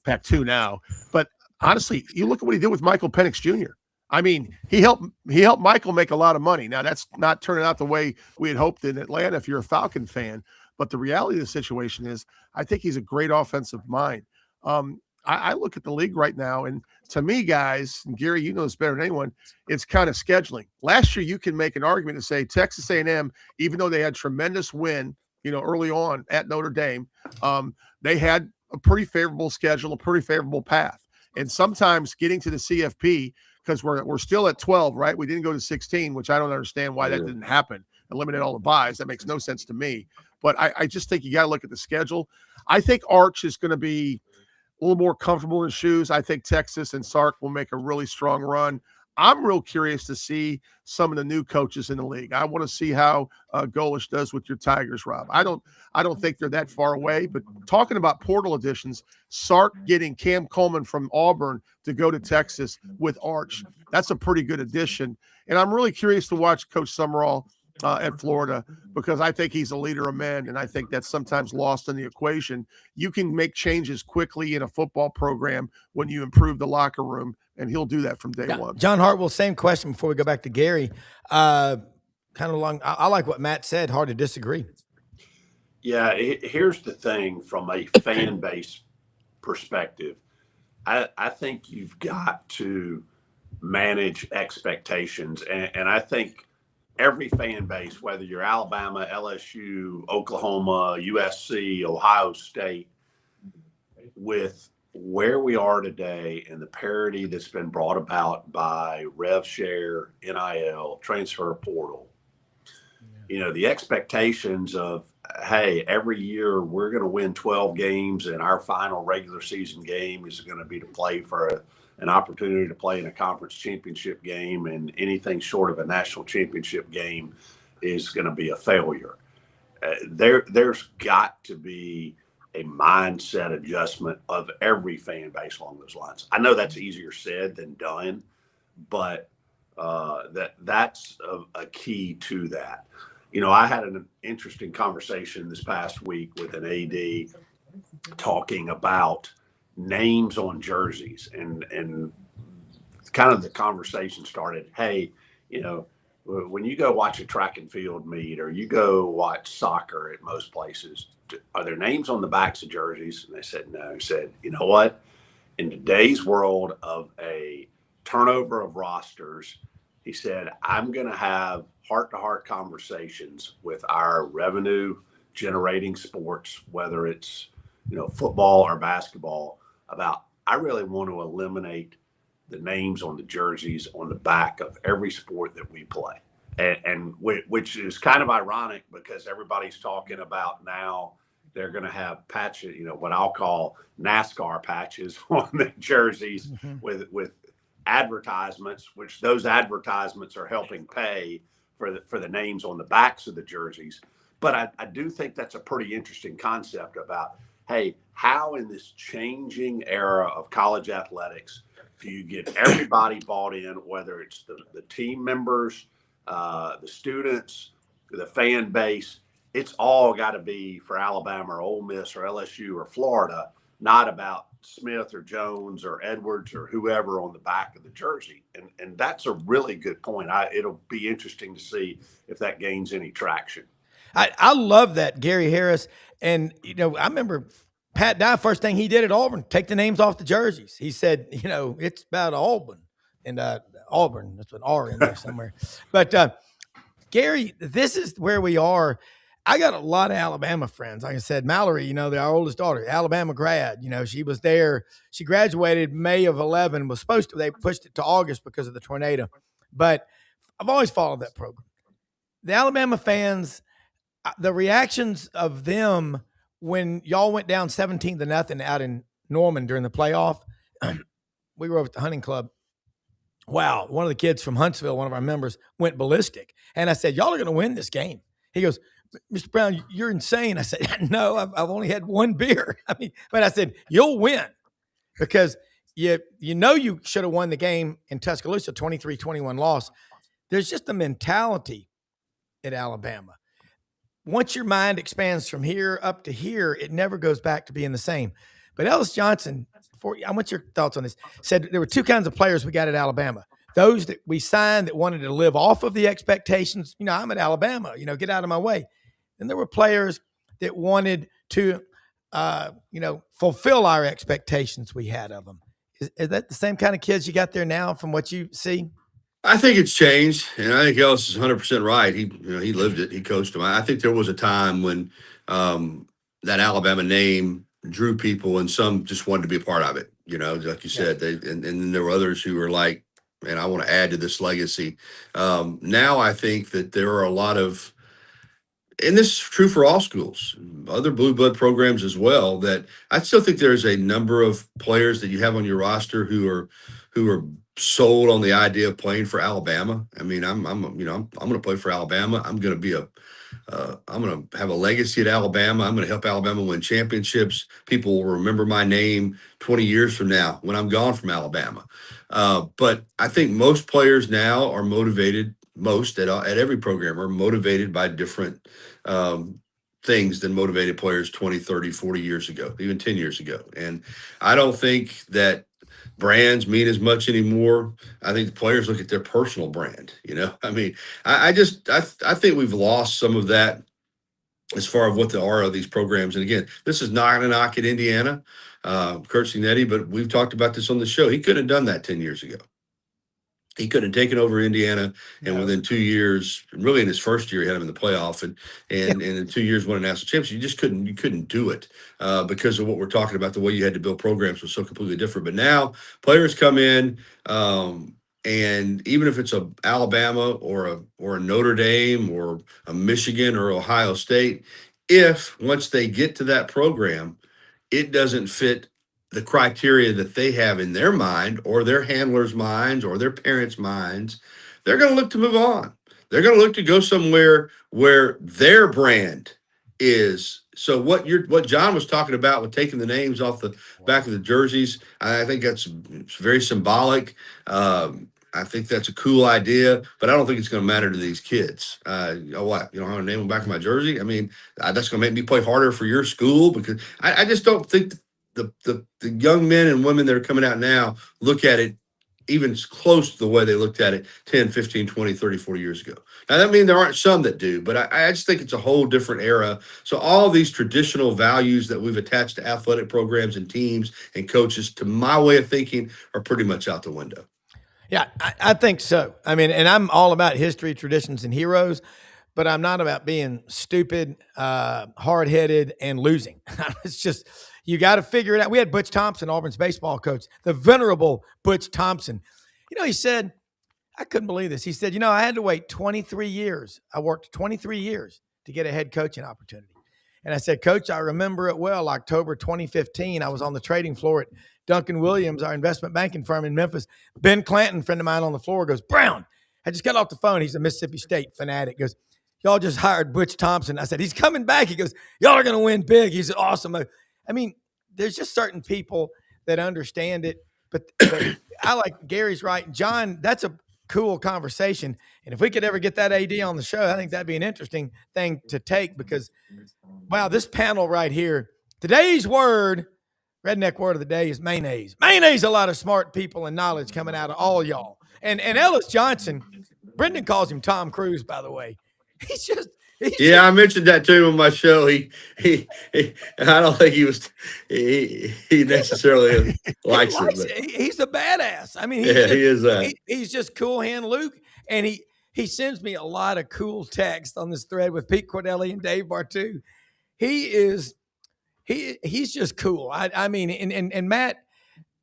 Pac-2 now. But honestly, you look at what he did with Michael Penix Jr. I mean, he helped Michael make a lot of money. Now, that's not turning out the way we had hoped in Atlanta if you're a Falcon fan. But the reality of the situation is I think he's a great offensive mind. I look at the league right now, and to me, guys, and Gary, you know this better than anyone, it's kind of scheduling. Last year, you can make an argument to say Texas A&M, even though they had tremendous win, early on at Notre Dame, they had a pretty favorable schedule, a pretty favorable path. And sometimes getting to the CFP, because we're still at 12, right? We didn't go to 16, which I don't understand why that didn't happen. Eliminate all the buys. That makes no sense to me. But I just think you got to look at the schedule. I think Arch is going to be a little more comfortable in his shoes. I think Texas and Sark will make a really strong run. I'm real curious to see some of the new coaches in the league. I want to see how Golish does with your Tigers, Rob. I don't think they're that far away. But talking about portal additions, Sark getting Cam Coleman from Auburn to go to Texas with Arch, that's a pretty good addition. And I'm really curious to watch Coach Summerall at Florida, because I think he's a leader of men, and I think that's sometimes lost in the equation. You can make changes quickly in a football program when you improve the locker room, and he'll do that from day one. John Hartwell, same question before we go back to Gary. Kind of long. I like what Matt said. Hard to disagree. Yeah, here's the thing from a fan base perspective. I think you've got to manage expectations. And I think every fan base, whether you're Alabama, LSU, Oklahoma, USC, Ohio State, with where we are today and the parity that's been brought about by rev share, NIL, transfer portal, the expectations of, hey, every year we're going to win 12 games and our final regular season game is going to be to play for an opportunity to play in a conference championship game, and anything short of a national championship game is going to be a failure. There's got to be a mindset adjustment of every fan base along those lines. I know that's easier said than done, but that's a key to that. I had an interesting conversation this past week with an AD talking about names on jerseys, and kind of the conversation started, hey, when you go watch a track and field meet or you go watch soccer at most places, are there names on the backs of jerseys? And they said no. He said, you know what? In today's world of a turnover of rosters, he said, I'm going to have heart-to-heart conversations with our revenue generating sports, whether it's football or basketball, about I really want to eliminate the names on the jerseys on the back of every sport that we play. And which is kind of ironic because everybody's talking about now they're going to have patches, what I'll call NASCAR patches on the jerseys with advertisements, which those advertisements are helping pay for the names on the backs of the jerseys. But I do think that's a pretty interesting concept about, hey, how in this changing era of college athletics do you get everybody bought in, whether it's the team members, the students, the fan base? It's all got to be for Alabama or Ole Miss or LSU or Florida, not about Smith or Jones or Edwards or whoever on the back of the jersey. And that's a really good point. It'll be interesting to see if that gains any traction. I love that, Gary Harris. And, I remember Pat Dye, first thing he did at Auburn, take the names off the jerseys. He said, it's about Auburn. And Auburn, that's an R in there somewhere. But Gary, this is where we are. I got a lot of Alabama friends. Like I said, Mallory, our oldest daughter, Alabama grad, she was there. She graduated May of 11, was supposed to, they pushed it to August because of the tornado. But I've always followed that program. The Alabama fans, the reactions of them when y'all went down 17-0 out in Norman during the playoff, we were over at the hunting club. Wow. One of the kids from Huntsville, one of our members, went ballistic. And I said, y'all are going to win this game. He goes, Mr. Brown, you're insane. I said, no, I've only had one beer. But I said, you'll win because you should have won the game in Tuscaloosa, 23-21 loss. There's just a mentality at Alabama. Once your mind expands from here up to here, it never goes back to being the same. But Ellis Johnson, I want your thoughts on this, said there were two kinds of players we got at Alabama. Those that we signed that wanted to live off of the expectations. I'm at Alabama, get out of my way. And there were players that wanted to, fulfill our expectations we had of them. Is that the same kind of kids you got there now from what you see? I think it's changed, and I think Ellis is 100% right. He lived it. He coached them. I think there was a time when that Alabama name drew people, and some just wanted to be a part of it. Like you said, and then there were others who were like, "Man, I want to add to this legacy." Now I think that there are a lot of, and this is true for all schools, other blue blood programs as well, that I still think there's a number of players that you have on your roster who are sold on the idea of playing for Alabama. I'm going to play for Alabama. I'm going to have a legacy at Alabama. I'm going to help Alabama win championships. People will remember my name 20 years from now when I'm gone from Alabama. But I think most players now are motivated, at every program are motivated by different things than motivated players 20, 30, 40 years ago, even 10 years ago. And I don't think that brands mean as much anymore. I think the players look at their personal brand. I think we've lost some of that as far as what there are of these programs. And again, this is not a knock at Indiana, Kurt Cinetti, but we've talked about this on the show. He couldn't have done that 10 years ago. He couldn't have taken over Indiana, and within 2 years, really in his first year, he had him in the playoff, and in 2 years won a national championship. You couldn't do it because of what we're talking about. The way you had to build programs was so completely different. But now players come in, and even if it's a Alabama or a Notre Dame or a Michigan or Ohio State, if once they get to that program, it doesn't fit the criteria that they have in their mind or their handlers' minds or their parents' minds, they're going to look to move on. They're going to look to go somewhere where their brand is. So what John was talking about with taking the names off the back of the jerseys, I think that's very symbolic. I think that's a cool idea, but I don't think it's going to matter to these kids. What? You don't have a name on the back of my jersey? I mean, that's going to make me play harder for your school because I just don't think the young men and women that are coming out now look at it even close to the way they looked at it 10, 15, 20, 30, 40 years ago. Now, that means there aren't some that do, but I just think it's a whole different era. So all these traditional values that we've attached to athletic programs and teams and coaches, to my way of thinking, are pretty much out the window. Yeah, I think so. I mean, and I'm all about history, traditions, and heroes, but I'm not about being stupid, hard-headed, and losing. It's just, you got to figure it out. We had Butch Thompson, Auburn's baseball coach, the venerable Butch Thompson. He said, I couldn't believe this. He said, I had to wait 23 years. I worked 23 years to get a head coaching opportunity. And I said, Coach, I remember it well. October 2015, I was on the trading floor at Duncan Williams, our investment banking firm in Memphis. Ben Clanton, friend of mine on the floor, goes, Brown, I just got off the phone. He's a Mississippi State fanatic. Goes, y'all just hired Butch Thompson. I said, he's coming back. He goes, y'all are going to win big. He said, awesome. I mean, there's just certain people that understand it. But I like Gary's right. John, that's a cool conversation. And if we could ever get that AD on the show, I think that'd be an interesting thing to take because, wow, this panel right here, today's word, redneck word of the day is mayonnaise. Mayonnaise, a lot of smart people and knowledge coming out of all y'all. And Ellis Johnson, Brendan calls him Tom Cruise, by the way. I mentioned that to him on my show. He I don't think he necessarily likes it. He's a badass. I mean, he is that. He's just cool hand Luke, and he sends me a lot of cool text on this thread with Pete Cordelli and Dave Bartu. He's just cool. I mean, and Matt,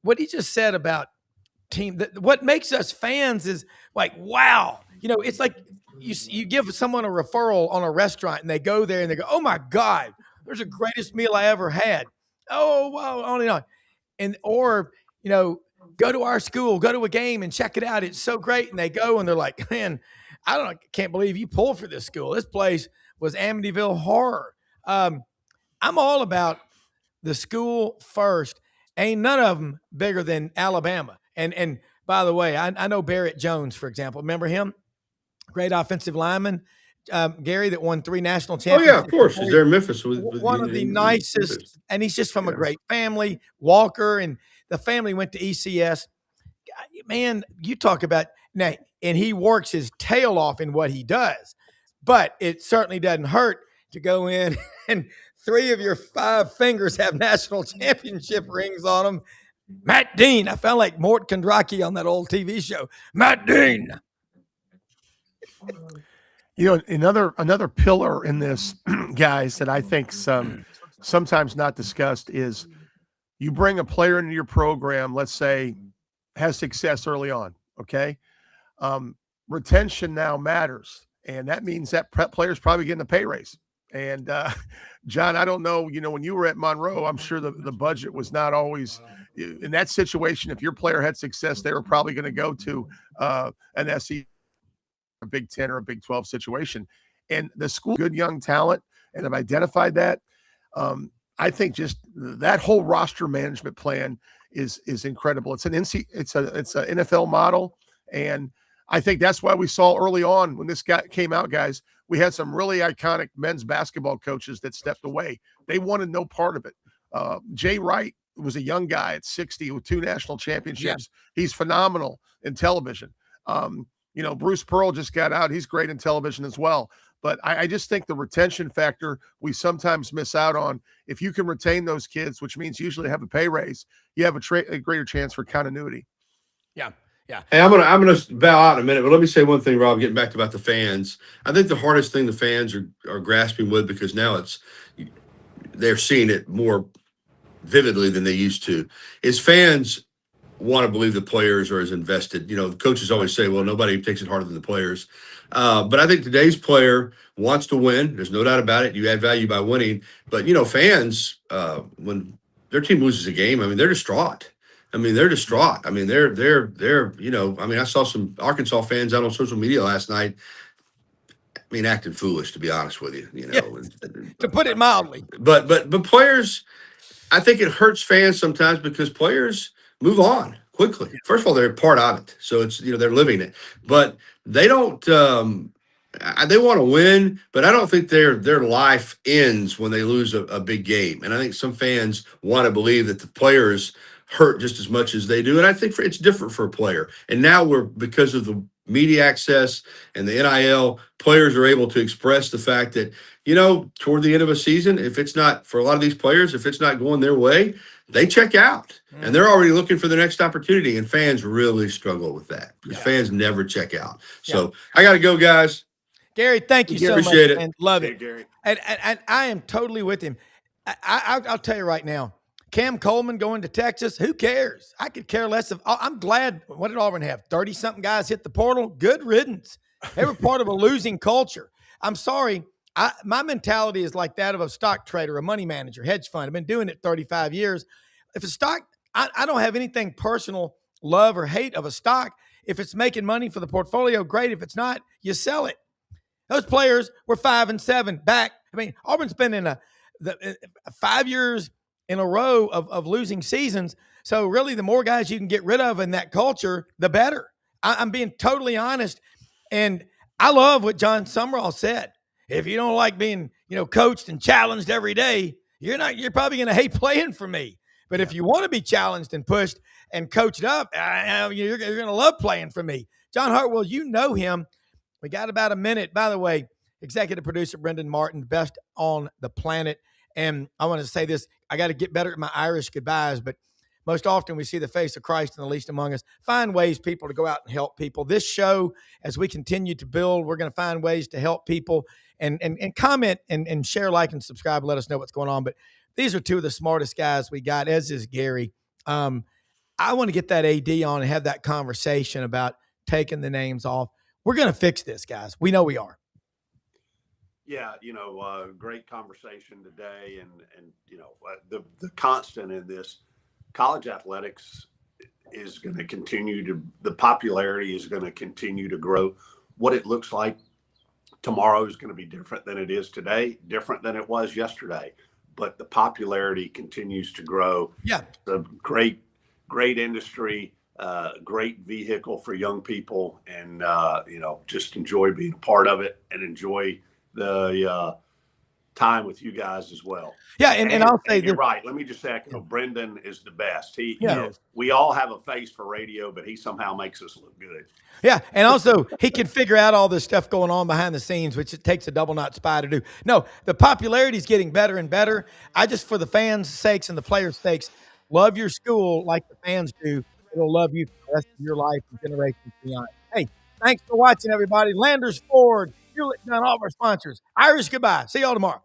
what he just said about team, what makes us fans is like, wow, it's like you give someone a referral on a restaurant and they go there and they go, oh my God, there's the greatest meal I ever had. Oh, wow, on and on. And, or, go to our school, go to a game and check it out. It's so great. And they go and they're like, man, I can't believe you pulled for this school. This place was Amityville horror. I'm all about the school first. Ain't none of them bigger than Alabama. And by the way, I know Barrett Jones, for example. Remember him? Great offensive lineman, Gary, that won 3 national championships. Oh, yeah, of course. He's there in Memphis. One of the nicest, and he's just from a great family. Walker and the family went to ECS. Man, you talk about now, and he works his tail off in what he does, but it certainly doesn't hurt to go in and 3 of your 5 fingers have national championship rings on them. Matt Dean. I felt like Mort Kondraki on that old TV show. Matt Dean. Another pillar in this, guys, that I think sometimes not discussed is you bring a player into your program, let's say, has success early on, okay? Retention now matters, and that means that player's probably getting a pay raise. And, John, I don't know, when you were at Monroe, I'm sure the budget was not always in that situation. If your player had success, they were probably going to go to an SEC, a Big 10 or a Big 12 situation. And the school, good young talent, and have identified that. I think just that whole roster management plan is incredible. It's an NFL model, and I think that's why we saw early on when this came out, guys, we had some really iconic men's basketball coaches that stepped away. They wanted no part of it. Jay Wright was a young guy at 60 with 2 national championships. Yeah. He's phenomenal in television. Bruce Pearl just got out. He's great in television as well. But I just think the retention factor we sometimes miss out on. If you can retain those kids, which means usually have a pay raise, you have a greater chance for continuity. Yeah. Yeah. Hey, I'm gonna bow out in a minute, but let me say one thing, Rob. Getting back about the fans, I think the hardest thing the fans are grasping with, because now they're seeing it more vividly than they used to, is fans want to believe the players are as invested. The coaches always say, well, nobody takes it harder than the players. But I think today's player wants to win. There's no doubt about it. You add value by winning. But, fans, when their team loses a game, I mean, they're distraught. They're distraught. I saw some Arkansas fans out on social media last night. Acting foolish, to be honest with you, Yeah. To put it mildly. But players, I think it hurts fans sometimes because players move on quickly. First of all, they're part of it, so it's they're living it. But they don't. They want to win, but I don't think their life ends when they lose a big game. And I think some fans want to believe that the players hurt just as much as they do. And I think it's different for a player. And now because of the media access and the NIL, players are able to express the fact that, toward the end of a season, if it's not, for a lot of these players, if it's not going their way, they check out and they're already looking for the next opportunity. And fans really struggle with that because fans never check out. So I got to go, guys. Gary, thank you so much. Appreciate it. And love it. Gary. And I am totally with him. I'll tell you right now, Cam Coleman going to Texas, who cares? I could care less. I'm glad. What did Auburn have? 30-something guys hit the portal. Good riddance. They were part of a losing culture. I'm sorry. My mentality is like that of a stock trader, a money manager, hedge fund. I've been doing it 35 years. If a stock, I don't have anything personal, love or hate of a stock. If it's making money for the portfolio, great. If it's not, you sell it. Those players were 5-7 back. Auburn's been in 5 years in a row of losing seasons. So really, the more guys you can get rid of in that culture, the better. I'm being totally honest. And I love what John Summerall said. If you don't like being, coached and challenged every day, you're probably going to hate playing for me. But if you want to be challenged and pushed and coached up, you're going to love playing for me. John Hartwell, you know him. We got about a minute. By the way, executive producer Brendan Martin, best on the planet. And I want to say this, I got to get better at my Irish goodbyes, but most often we see the face of Christ in the least among us. Find ways, people, to go out and help people. This show, as we continue to build, we're going to find ways to help people and comment and share, like, and subscribe and let us know what's going on. But these are two of the smartest guys we got, as is Gary. I want to get that AD on and have that conversation about taking the names off. We're going to fix this, guys. We know we are. Yeah, great conversation today, and the constant in this, college athletics is going to continue the popularity is going to continue to grow. What it looks like tomorrow is going to be different than it is today, different than it was yesterday, but the popularity continues to grow. Yeah, the great industry, great vehicle for young people, and just enjoy being a part of it and enjoy the time with you guys as well. Yeah, and I'll say you're right. Let me just say, Brendan is the best. We all have a face for radio, but he somehow makes us look good. Yeah, and also he can figure out all this stuff going on behind the scenes, which it takes a double knot spy to do. No, the popularity is getting better and better. I just, for the fans' sakes and the players' sakes, love your school like the fans do. It'll love you for the rest of your life and generations beyond. Hey, thanks for watching, everybody. Landers Ford, Hewlett Gun, all of our sponsors. Irish goodbye. See y'all tomorrow.